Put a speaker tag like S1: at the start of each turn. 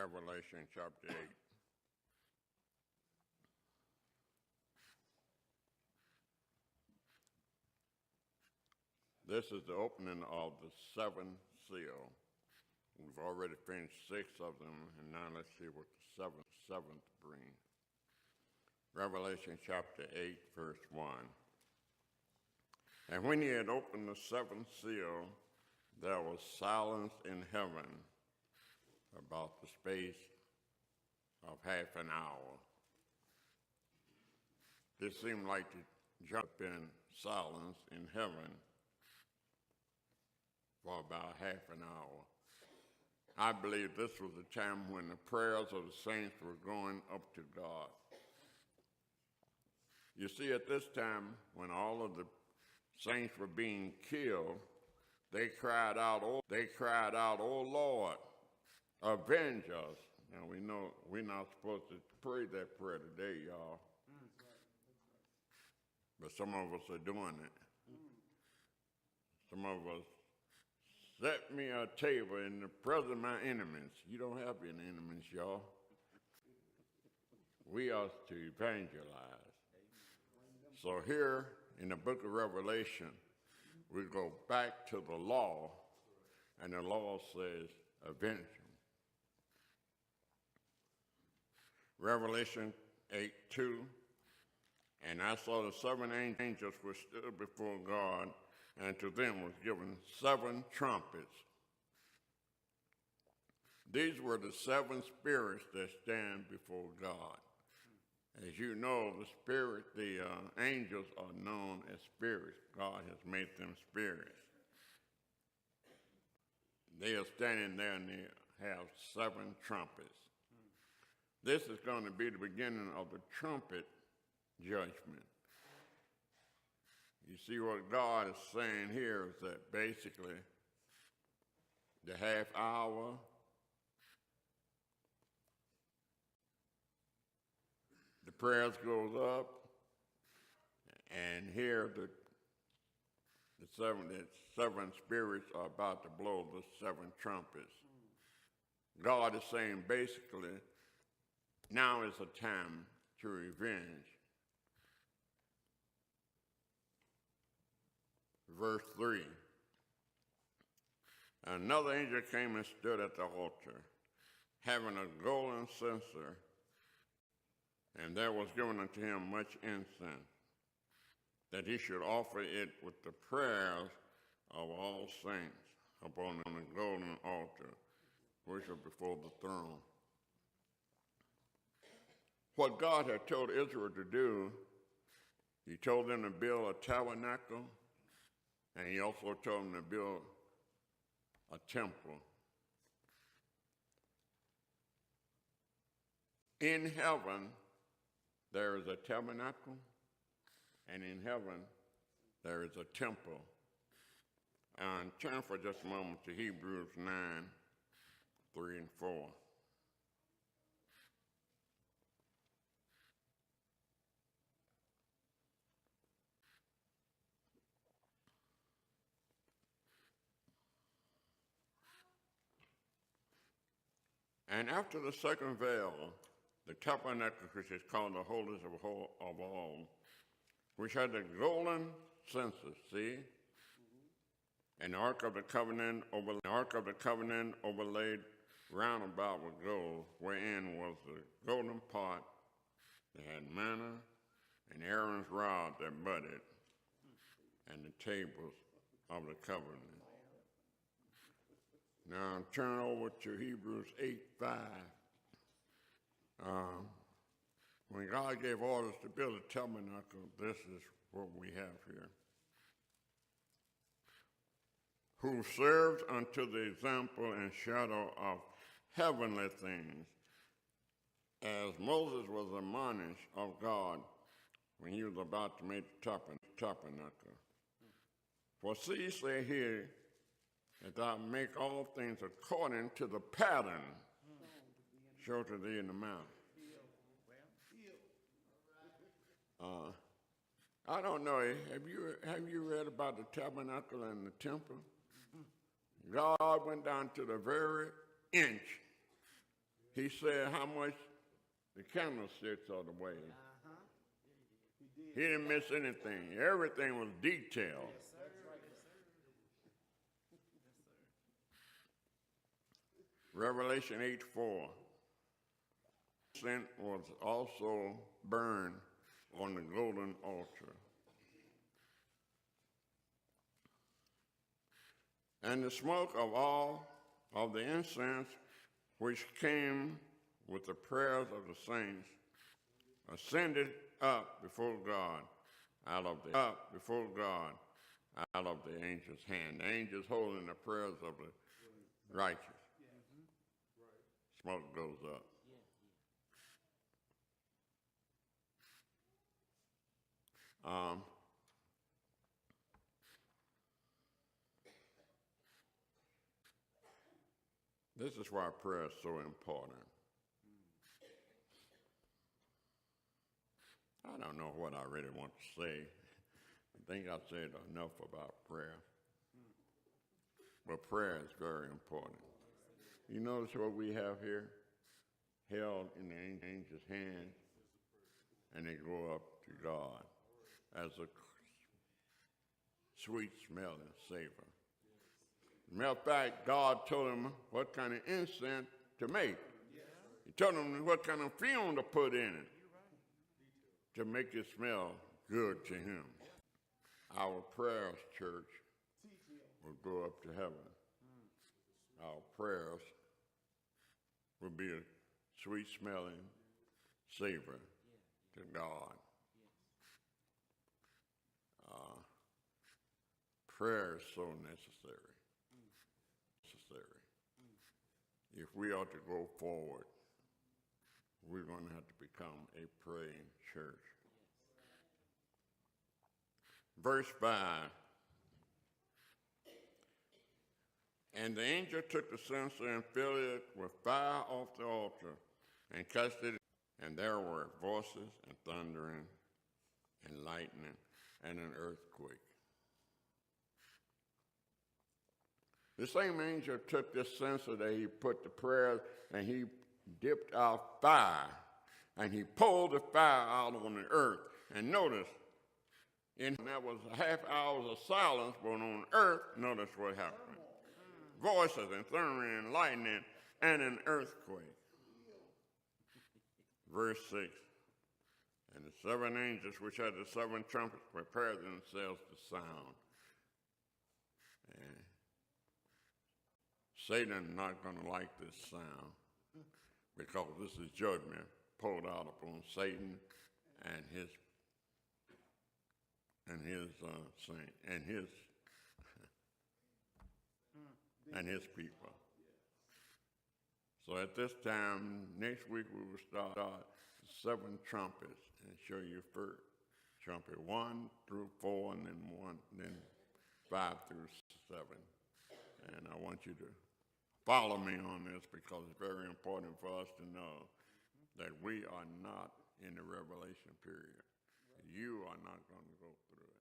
S1: Revelation chapter 8. This is the opening of the seventh seal. We've already finished 6 of them, and now let's see what the seventh brings. Revelation chapter 8, verse 1. And when he had opened the seventh seal, there was silence in heaven about the space of half an hour. It seemed like to jump in silence in heaven for about half an hour. I believe this was a time when the prayers of the saints were going up to God. You see, at this time, when all of the saints were being killed, they cried out, "Oh Lord, avenge us." Now we know we're not supposed to pray that prayer today, y'all. But some of us are doing it. Some of us, set me a table in the presence of my enemies. You don't have any enemies, y'all. We are to evangelize. So here in the book of Revelation, we go back to the law, and the law says, avenge them. Revelation 8:2, and I saw the 7 angels which stood before God, and to them was given 7 trumpets. These were the 7 spirits that stand before God. As you know, the angels are known as spirits. God has made them spirits. They are standing there and they have 7 trumpets. This is going to be the beginning of the trumpet judgment. You see what God is saying here is that basically the half hour the prayers goes up, and here the seven spirits are about to blow the 7 trumpets. God is saying basically, now is the time to revenge. Verse 3. Another angel came and stood at the altar, having a golden censer, and there was given unto him much incense, that he should offer it with the prayers of all saints upon the golden altar, which are before the throne. What God had told Israel to do, he told them to build a tabernacle, and he also told them to build a temple. In heaven, there is a tabernacle, and in heaven, there is a temple. And turn for just a moment to Hebrews 9, 3 and 4. And after the second veil, the tabernacle, which is called the holiest of all, which had the golden censer, see? And the ark of the covenant overlaid round about with gold, wherein was the golden pot that had manna, and Aaron's rod that budded, and the tables of the covenant. Now turn over to Hebrews 8:5. When God gave orders to build a tabernacle, this is what we have here. Who served unto the example and shadow of heavenly things, as Moses was admonished of God when he was about to make the tabernacle. For see, say here, that thou make all things according to the pattern show to thee in the mount. I don't know, have you read about the tabernacle and the temple? God went down to the very inch He said how much the candlesticks are the way. He didn't miss anything. Everything was detailed. Revelation 8:4. Incense was also burned on the golden altar. And the smoke of all of the incense which came with the prayers of the saints ascended up before God out of the angel's hand. The angels holding the prayers of the righteous. Smoke goes up. This is why prayer is so important. I don't know what I really want to say. I think I said enough about prayer. But prayer is very important. You notice what we have here? Held in the angel's hand, and they go up to God as a sweet smelling savor. As a matter of fact, God told him what kind of incense to make. He told him what kind of fume to put in it to make it smell good to him. Our prayers, church, will go up to heaven. Our prayers will be a sweet smelling savor to God. Prayer is so necessary. If we are to go forward, we're going to have to become a praying church. Verse 5. And the angel took the censer and filled it with fire off the altar and cast it, and there were voices and thundering and lightning and an earthquake. The same angel took this censer that he put the prayers, and he dipped out fire, and he pulled the fire out on the earth. And notice, and that was a half hour of silence, but on earth, notice what happened. Voices and thundering and lightning and an earthquake. Verse 6. And the seven angels which had the seven trumpets prepared themselves to sound. And Satan not going to like this sound because this is judgment poured out upon Satan and his saint and his people. So at this time, next week we will start 7 trumpets and show you first trumpet 1 through 4, and then 5 through 7. And I want you to follow me on this because it's very important for us to know that we are not in the revelation period. You are not going to go through it.